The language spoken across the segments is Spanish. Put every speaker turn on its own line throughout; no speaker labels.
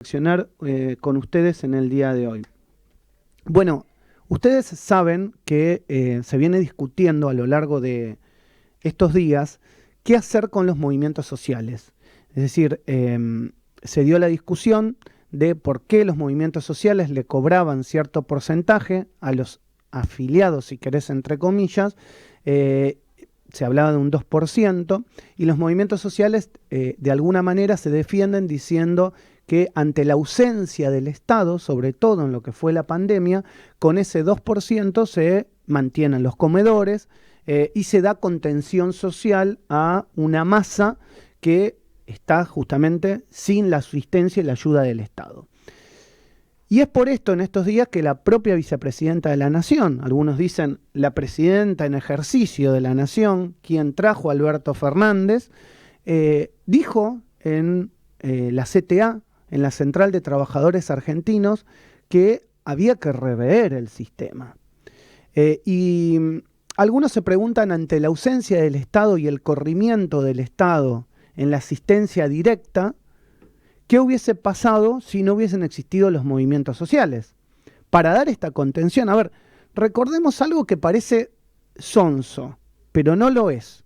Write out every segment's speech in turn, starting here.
Reflexionar con ustedes en el día de hoy. Bueno, ustedes saben que se viene discutiendo a lo largo de estos días qué hacer con los movimientos sociales. Es decir, se dio la discusión de por qué los movimientos sociales le cobraban cierto porcentaje a los afiliados, si querés, entre comillas. Se hablaba de un 2%, y los movimientos sociales de alguna manera se defienden diciendo que ante la ausencia del Estado, sobre todo en lo que fue la pandemia, con ese 2% se mantienen los comedores y se da contención social a una masa que está justamente sin la asistencia y la ayuda del Estado. Y es por esto en estos días que la propia vicepresidenta de la Nación, algunos dicen la presidenta en ejercicio de la Nación, quien trajo a Alberto Fernández, dijo en la CTA, en la Central de Trabajadores Argentinos, que había que rever el sistema. Y algunos se preguntan, ante la ausencia del Estado y el corrimiento del Estado en la asistencia directa, ¿qué hubiese pasado si no hubiesen existido los movimientos sociales? Para dar esta contención, a ver, recordemos algo que parece sonso, pero no lo es.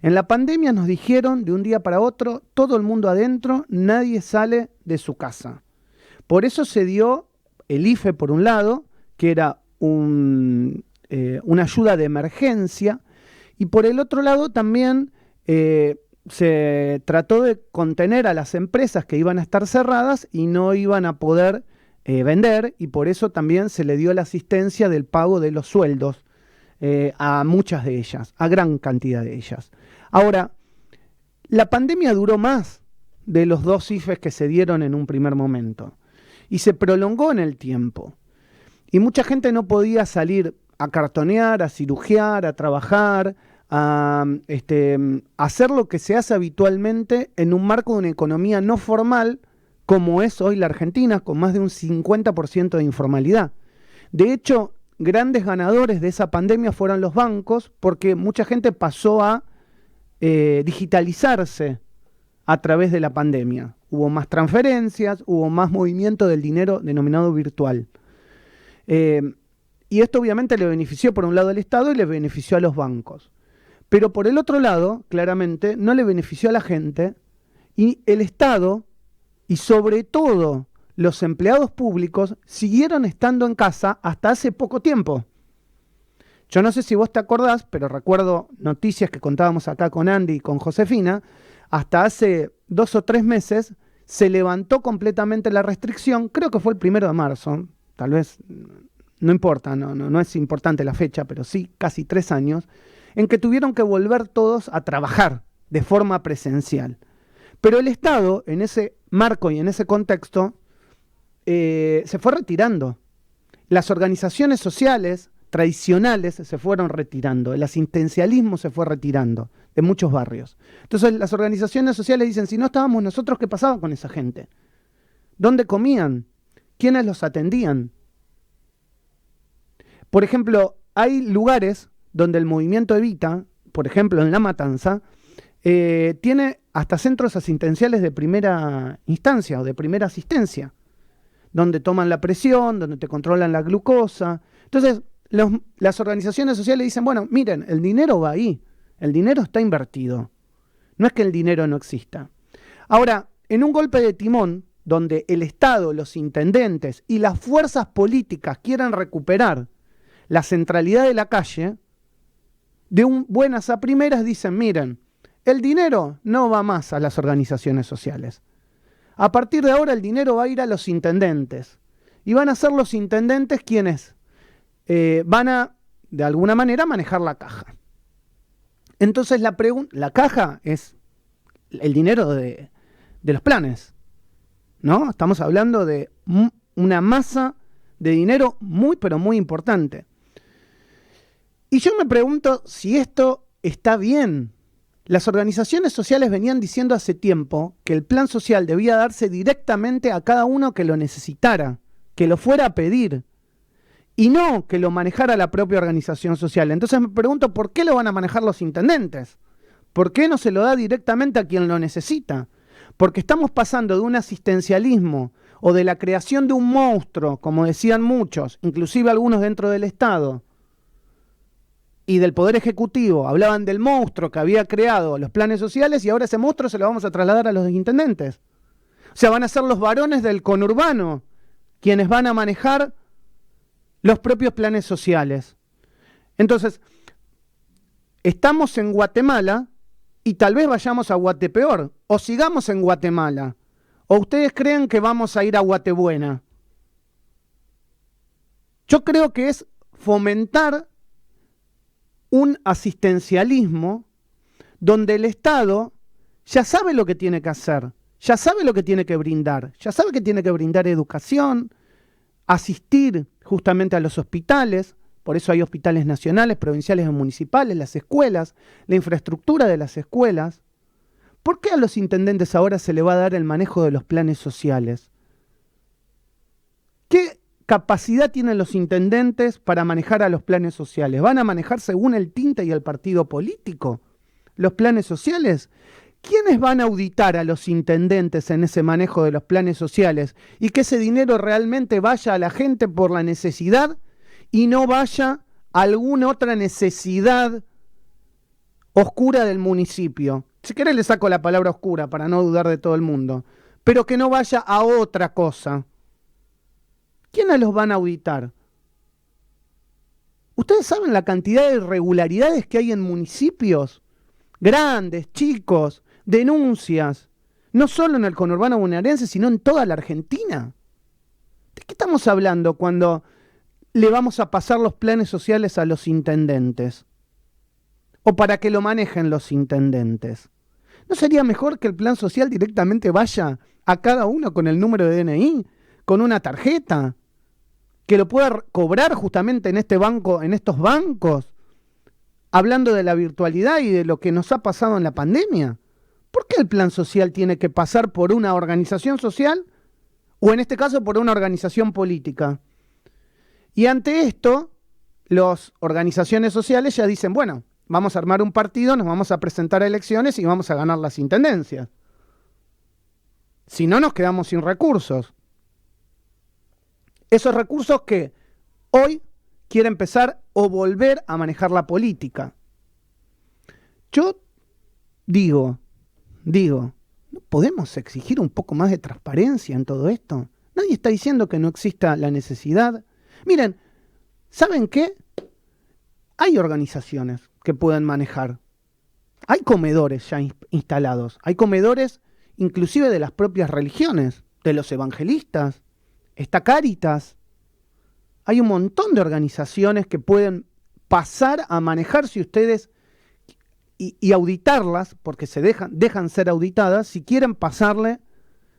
En la pandemia nos dijeron de un día para otro, todo el mundo adentro, nadie sale de su casa. Por eso se dio el IFE por un lado, que era una ayuda de emergencia, y por el otro lado también se trató de contener a las empresas que iban a estar cerradas y no iban a poder vender, y por eso también se le dio la asistencia del pago de los sueldos a muchas de ellas, a gran cantidad de ellas. Ahora, la pandemia duró más de los 2 IFES que se dieron en un primer momento y se prolongó en el tiempo. Y mucha gente no podía salir a cartonear, a cirugiar, a trabajar, a hacer lo que se hace habitualmente en un marco de una economía no formal como es hoy la Argentina, con más de un 50% de informalidad. De hecho, grandes ganadores de esa pandemia fueron los bancos, porque mucha gente pasó a digitalizarse a través de la pandemia. Hubo más transferencias, hubo más movimiento del dinero denominado virtual. Y esto obviamente le benefició por un lado al Estado y le benefició a los bancos. Pero por el otro lado, claramente, no le benefició a la gente, y el Estado, y sobre todo los empleados públicos, siguieron estando en casa hasta hace poco tiempo. Yo no sé si vos te acordás, pero recuerdo noticias que contábamos acá con Andy y con Josefina. Hasta hace 2 o 3 meses se levantó completamente la restricción, creo que fue el 1 de marzo, tal vez, no importa, no es importante la fecha, pero sí casi 3 años, en que tuvieron que volver todos a trabajar de forma presencial. Pero el Estado, en ese marco y en ese contexto, se fue retirando. Las organizaciones sociales tradicionales se fueron retirando, el asistencialismo se fue retirando de muchos barrios. Entonces las organizaciones sociales dicen, si no estábamos nosotros, ¿qué pasaba con esa gente? ¿Dónde comían? ¿Quiénes los atendían? Por ejemplo, hay lugares donde el movimiento Evita, por ejemplo en La Matanza, tiene hasta centros asistenciales de primera instancia o de primera asistencia, donde toman la presión, donde te controlan la glucosa. Entonces, las organizaciones sociales dicen, bueno, miren, el dinero va ahí, el dinero está invertido. No es que el dinero no exista. Ahora, en un golpe de timón, donde el Estado, los intendentes y las fuerzas políticas quieran recuperar la centralidad de la calle, de un buenas a primeras dicen, miren, el dinero no va más a las organizaciones sociales. A partir de ahora el dinero va a ir a los intendentes. Y van a ser los intendentes quienes van a, de alguna manera, manejar la caja. Entonces la caja es el dinero de los planes, ¿no? Estamos hablando de una masa de dinero muy, pero muy importante. Y yo me pregunto si esto está bien. Las organizaciones sociales venían diciendo hace tiempo que el plan social debía darse directamente a cada uno que lo necesitara, que lo fuera a pedir, y no que lo manejara la propia organización social. Entonces me pregunto, ¿por qué lo van a manejar los intendentes? ¿Por qué no se lo da directamente a quien lo necesita? Porque estamos pasando de un asistencialismo o de la creación de un monstruo, como decían muchos, inclusive algunos dentro del Estado, y del Poder Ejecutivo, hablaban del monstruo que había creado los planes sociales y ahora ese monstruo se lo vamos a trasladar a los intendentes. O sea, van a ser los varones del conurbano quienes van a manejar los propios planes sociales. Entonces, estamos en Guatemala y tal vez vayamos a Guatepeor, o sigamos en Guatemala, o ustedes creen que vamos a ir a Guatebuena. Yo creo que es fomentar un asistencialismo donde el Estado ya sabe lo que tiene que hacer, ya sabe lo que tiene que brindar, ya sabe que tiene que brindar educación, asistir justamente a los hospitales, por eso hay hospitales nacionales, provinciales y municipales, las escuelas, la infraestructura de las escuelas. ¿Por qué a los intendentes ahora se le va a dar el manejo de los planes sociales? ¿Qué capacidad tienen los intendentes para manejar a los planes sociales? ¿Van a manejar según el tinte y el partido político los planes sociales? ¿Quiénes van a auditar a los intendentes en ese manejo de los planes sociales y que ese dinero realmente vaya a la gente por la necesidad y no vaya a alguna otra necesidad oscura del municipio? Si querés le saco la palabra oscura para no dudar de todo el mundo, pero que no vaya a otra cosa. ¿Quiénes los van a auditar? ¿Ustedes saben la cantidad de irregularidades que hay en municipios? Grandes, chicos, denuncias, no solo en el conurbano bonaerense, sino en toda la Argentina. ¿De qué estamos hablando cuando le vamos a pasar los planes sociales a los intendentes? O para que lo manejen los intendentes. ¿No sería mejor que el plan social directamente vaya a cada uno con el número de DNI, con una tarjeta, que lo pueda cobrar justamente en este banco, en estos bancos, hablando de la virtualidad y de lo que nos ha pasado en la pandemia? ¿Por qué el plan social tiene que pasar por una organización social o en este caso por una organización política? Y ante esto, las organizaciones sociales ya dicen, bueno, vamos a armar un partido, nos vamos a presentar a elecciones y vamos a ganar las intendencias. Si no, nos quedamos sin recursos. Esos recursos que hoy quiere empezar o volver a manejar la política. Yo digo, ¿no podemos exigir un poco más de transparencia en todo esto? Nadie está diciendo que no exista la necesidad. Miren, ¿saben qué? Hay organizaciones que pueden manejar. Hay comedores ya instalados. Hay comedores inclusive de las propias religiones, de los evangelistas. Está Cáritas. Hay un montón de organizaciones que pueden pasar a manejar si ustedes y auditarlas, porque se dejan ser auditadas, si quieren pasarle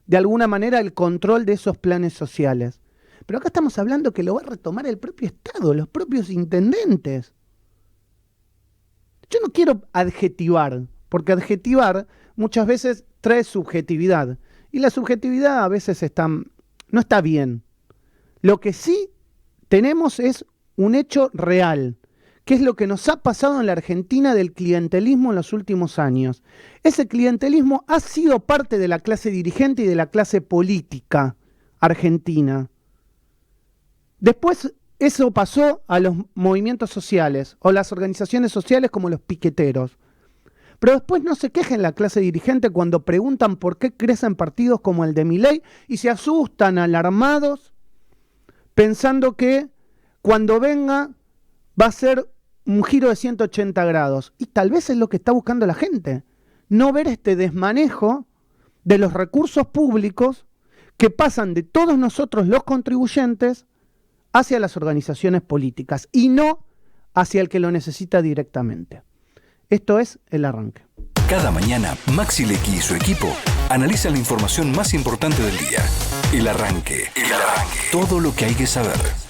de alguna manera el control de esos planes sociales. Pero acá estamos hablando que lo va a retomar el propio Estado, los propios intendentes. Yo no quiero adjetivar, porque adjetivar muchas veces trae subjetividad. Y la subjetividad a veces no está bien. Lo que sí tenemos es un hecho real, que es lo que nos ha pasado en la Argentina del clientelismo en los últimos años. Ese clientelismo ha sido parte de la clase dirigente y de la clase política argentina. Después eso pasó a los movimientos sociales o las organizaciones sociales como los piqueteros. Pero después no se quejen la clase dirigente cuando preguntan por qué crecen partidos como el de Milei y se asustan alarmados pensando que cuando venga va a ser un giro de 180 grados. Y tal vez es lo que está buscando la gente. No ver este desmanejo de los recursos públicos que pasan de todos nosotros los contribuyentes hacia las organizaciones políticas y no hacia el que lo necesita directamente. Esto es El Arranque.
Cada mañana, Maxi Lecky y su equipo analizan la información más importante del día. El Arranque. El Arranque. Todo lo que hay que saber.